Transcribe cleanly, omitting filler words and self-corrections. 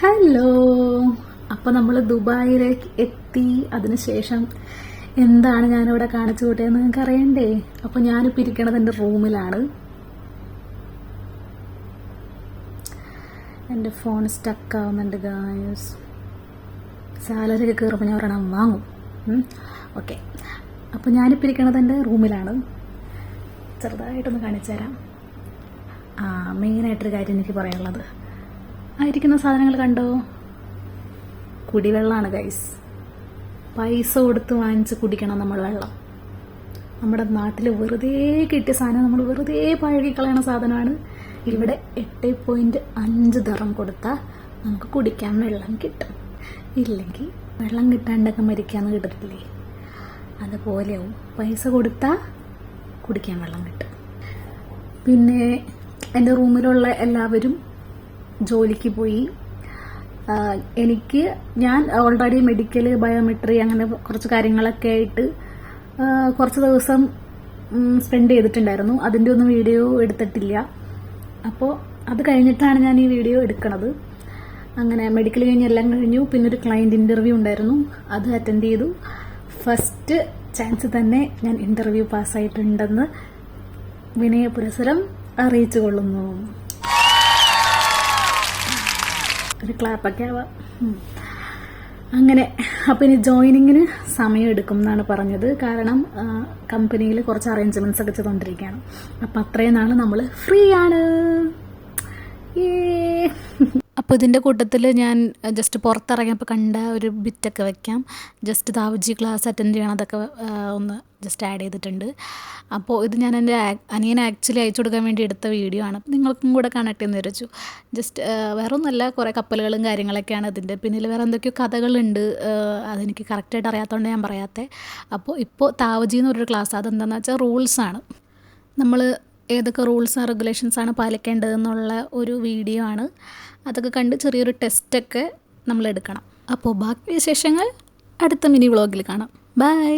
Hello. അപ്പോൾ നമ്മൾ ദുബായിലേക്ക് എത്തി. അതിനുശേഷം എന്താണ് ഞാനിവിടെ കാണിച്ചു കൂട്ടിയെന്ന് നിങ്ങൾക്ക് അറിയണ്ടേ? അപ്പോൾ ഞാനിപ്പോൾ ഇരിക്കണത് എൻ്റെ റൂമിലാണ്. എൻ്റെ ഫോൺ സ്റ്റക്ക് ആവുന്നുണ്ട് ഗായ്സ്. സാലറി കയറുമ്പോൾ ഞാൻ ഒരെണ്ണം വാങ്ങും. ഓക്കെ, അപ്പോൾ ഞാനിപ്പോൾ ഇരിക്കണത് എൻ്റെ റൂമിലാണ്. ചെറുതായിട്ടൊന്ന് കാണിച്ചു തരാം. മെയിനായിട്ടൊരു കാര്യം എനിക്ക് പറയാനുള്ളത്, ഇരിക്കുന്ന സാധനങ്ങൾ കണ്ടോ? കുടിവെള്ളമാണ് ഗൈസ്. പൈസ കൊടുത്ത് വാങ്ങിച്ച് കുടിക്കണം നമ്മൾ വെള്ളം. നമ്മുടെ നാട്ടിൽ വെറുതെ കിട്ടിയ സാധനം നമ്മൾ വെറുതെ പഴകിക്കളയണ സാധനമാണ്. ഇവിടെ 8.5 ദിർഹം കൊടുത്താൽ നമുക്ക് കുടിക്കാൻ വെള്ളം കിട്ടും. ഇല്ലെങ്കിൽ വെള്ളം കിട്ടാണ്ടൊക്കെ മരിക്കാമെന്ന് കേട്ടിട്ടില്ലേ? അതുപോലെയാവും. പൈസ കൊടുത്താൽ കുടിക്കാൻ വെള്ളം കിട്ടും. പിന്നെ എൻ്റെ റൂമിലുള്ള എല്ലാവരും ജോലിക്ക് പോയി. ഞാൻ ഓൾറെഡി മെഡിക്കൽ, ബയോമെട്രി അങ്ങനെ കുറച്ച് കാര്യങ്ങളൊക്കെ ആയിട്ട് കുറച്ച് ദിവസം സ്പെൻഡ് ചെയ്തിട്ടുണ്ടായിരുന്നു. അതിൻ്റെ ഒന്നും വീഡിയോ എടുത്തിട്ടില്ല. അപ്പോൾ അത് കഴിഞ്ഞിട്ടാണ് ഞാൻ ഈ വീഡിയോ എടുക്കുന്നത്. അങ്ങനെ മെഡിക്കൽ കഴിഞ്ഞ് എല്ലാം കഴിഞ്ഞു. പിന്നെ ഒരു ക്ലയൻറ്റ് ഇൻ്റർവ്യൂ ഉണ്ടായിരുന്നു, അത് അറ്റൻഡ് ചെയ്തു. ഫസ്റ്റ് ചാൻസ് തന്നെ ഞാൻ ഇൻ്റർവ്യൂ പാസ്സായിട്ടുണ്ടെന്ന് വിനയപുരസരം അറിയിച്ചു കൊള്ളുന്നു. ഒരു ക്ലാപ്പൊക്കെ ആവാം. അങ്ങനെ അപ്പോൾ ഇനി ജോയിനിങ്ങിന് സമയം എടുക്കും എന്നാണ് പറഞ്ഞത്. കാരണം കമ്പനിയിൽ കുറച്ച് അറേഞ്ച്മെൻറ്റ്സ് ഒക്കെ ചെയ്തുകൊണ്ടിരിക്കുകയാണ്. അപ്പം അത്രയും നാൾ നമ്മൾ ഫ്രീ ആണ്. അപ്പോൾ ഇതിൻ്റെ കൂട്ടത്തിൽ ഞാൻ ജസ്റ്റ് പുറത്തിറങ്ങിയപ്പോൾ കണ്ട ഒരു ബിറ്റൊക്കെ വെക്കാം. ജസ്റ്റ് താവജി ക്ലാസ് അറ്റൻഡ് ചെയ്യണം, അതൊക്കെ ഒന്ന് ജസ്റ്റ് ആഡ് ചെയ്തിട്ടുണ്ട്. അപ്പോൾ ഇത് ഞാൻ എൻ്റെ അനിയനെ ആക്ച്വലി അയച്ചു കൊടുക്കാൻ വേണ്ടി എടുത്ത വീഡിയോ ആണ്. നിങ്ങൾക്കും കൂടെ കണക്ട് എന്ന് വിചാരിച്ചു. ജസ്റ്റ് വേറെ ഒന്നുമല്ല, കുറേ കപ്പലുകളും കാര്യങ്ങളൊക്കെയാണ് ഇതിൻ്റെ പിന്നിൽ. വേറെ എന്തൊക്കെയോ കഥകളുണ്ട്, അതെനിക്ക് കറക്റ്റായിട്ട് അറിയാത്തതുകൊണ്ട് ഞാൻ പറയാത്തത്. അപ്പോൾ ഇപ്പോൾ താവജി എന്നൊരു ക്ലാസ്, അതെന്താണെന്ന് വെച്ചാൽ റൂൾസാണ്. നമ്മൾ ഏതൊക്കെ റൂൾസ് ആൻഡ് റെഗുലേഷൻസാണ് പാലിക്കേണ്ടതെന്നുള്ള ഒരു വീഡിയോ ആണ്. അതൊക്കെ കണ്ട് ചെറിയൊരു ടെസ്റ്റൊക്കെ നമ്മൾ എടുക്കണം. അപ്പോൾ ബാക്കി വിശേഷങ്ങൾ അടുത്ത മിനി വ്ളോഗിൽ കാണാം. ബൈ.